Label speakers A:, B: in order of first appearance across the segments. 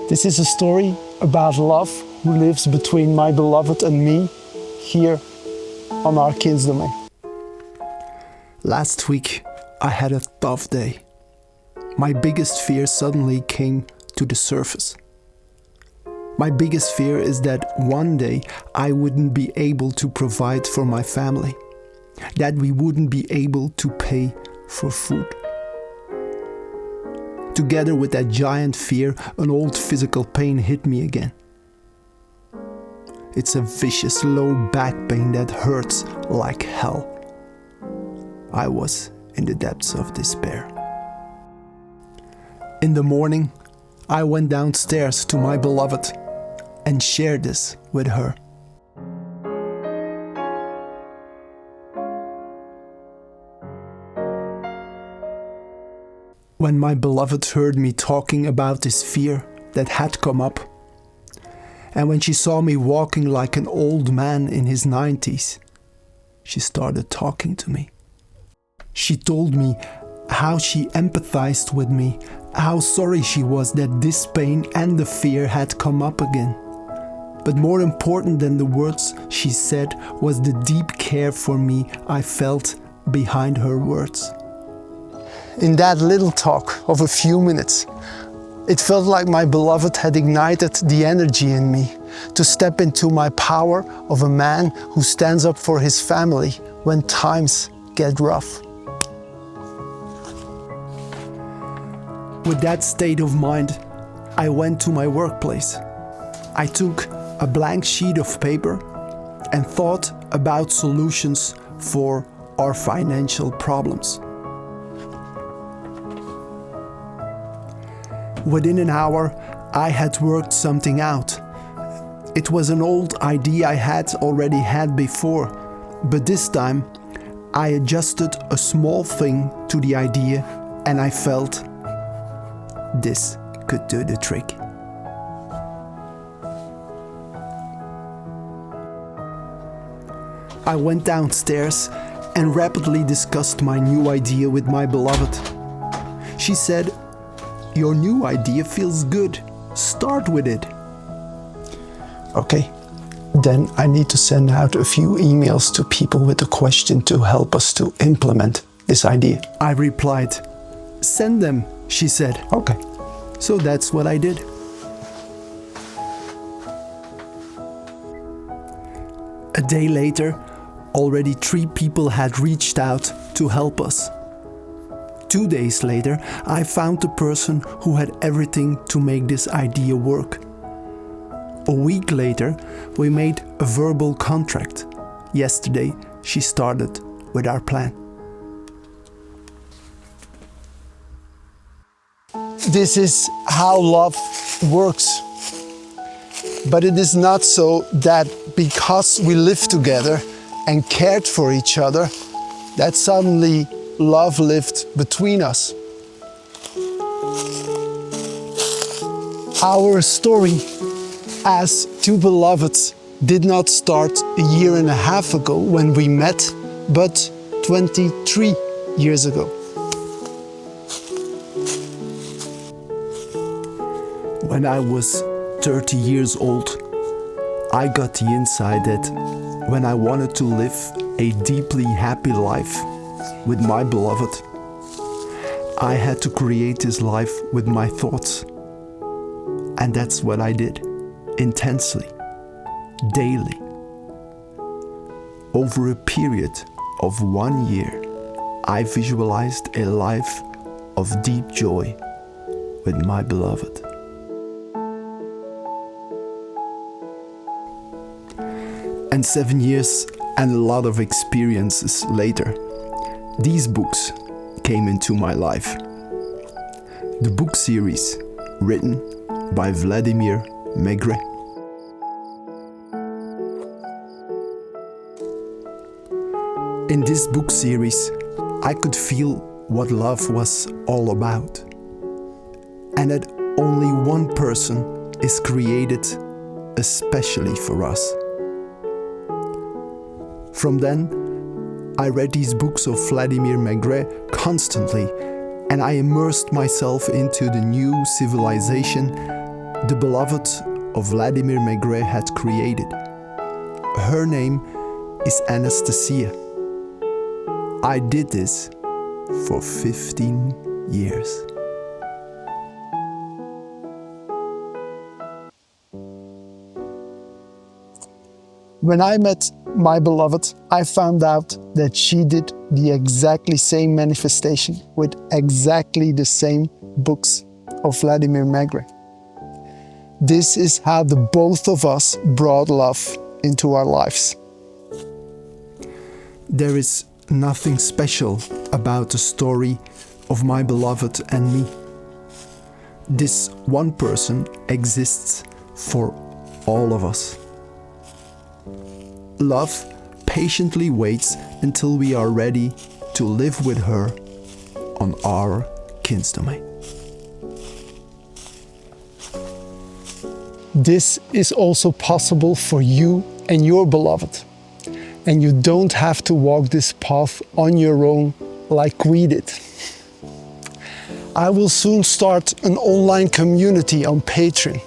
A: This is a story about love who lives between my beloved and me here on our kindsdomain. Last week I had a tough day. My biggest fear suddenly came to the surface. My biggest fear is that one day I wouldn't be able to provide for my family, that we wouldn't be able to pay for food. Together with that giant fear, an old physical pain hit me again. It's a vicious low back pain that hurts like hell. I was in the depths of despair. In the morning, I went downstairs to my beloved and shared this with her. When my beloved heard me talking about this fear that had come up, and when she saw me walking like an old man in his 90s, she started talking to me. She told me how she empathized with me, how sorry she was that this pain and the fear had come up again. But more important than the words she said was the deep care for me I felt behind her words. In that little talk of a few minutes, it felt like my beloved had ignited the energy in me to step into my power of a man who stands up for his family when times get rough. With that state of mind, I went to my workplace. I took a blank sheet of paper and thought about solutions for our financial problems. Within an hour, I had worked something out. It was an old idea I had already had before, but this time I adjusted a small thing to the idea and I felt this could do the trick. I went downstairs and rapidly discussed my new idea with my beloved. She said, "Your new idea feels good. Start with it." Okay, then I need to send out a few emails to people with a question to help us to implement this idea. I replied, "Send them," she said. Okay, so that's what I did. A day later, already 3 people had reached out to help us. 2 days later, I found the person who had everything to make this idea work. A week later, we made a verbal contract. Yesterday, she started with our plan. This is how love works. But it is not so that because we live together and cared for each other, that suddenly love lived between us. Our story as 2 beloveds did not start a year and a half ago when we met, but 23 years ago. When I was 30 years old, I got the insight that when I wanted to live a deeply happy life with my beloved, I had to create this life with my thoughts. And that's what I did, intensely, daily. Over a period of 1 year, I visualized a life of deep joy with my beloved. And 7 years and a lot of experiences later, these books came into my life. The book series written by Vladimir Megré. In this book series, I could feel what love was all about, and that only one person is created especially for us. From then, I read these books of Vladimir Megré constantly, and I immersed myself into the new civilization the beloved of Vladimir Megré had created. Her name is Anastasia. I did this for 15 years.
B: When I met my beloved, I found out that she did the exactly same manifestation with exactly the same books of Vladimir Megré. This is how the both of us brought love into our lives.
A: There is nothing special about the story of my beloved and me. This one person exists for all of us. Love patiently waits until we are ready to live with her on our kindsdomain.
B: This is also possible for you and your beloved. And you don't have to walk this path on your own like we did. I will soon start an online community on Patreon,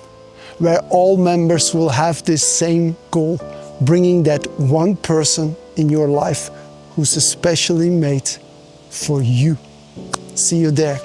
B: where all members will have this same goal, bringing that one person in your life who's especially made for you. See you there.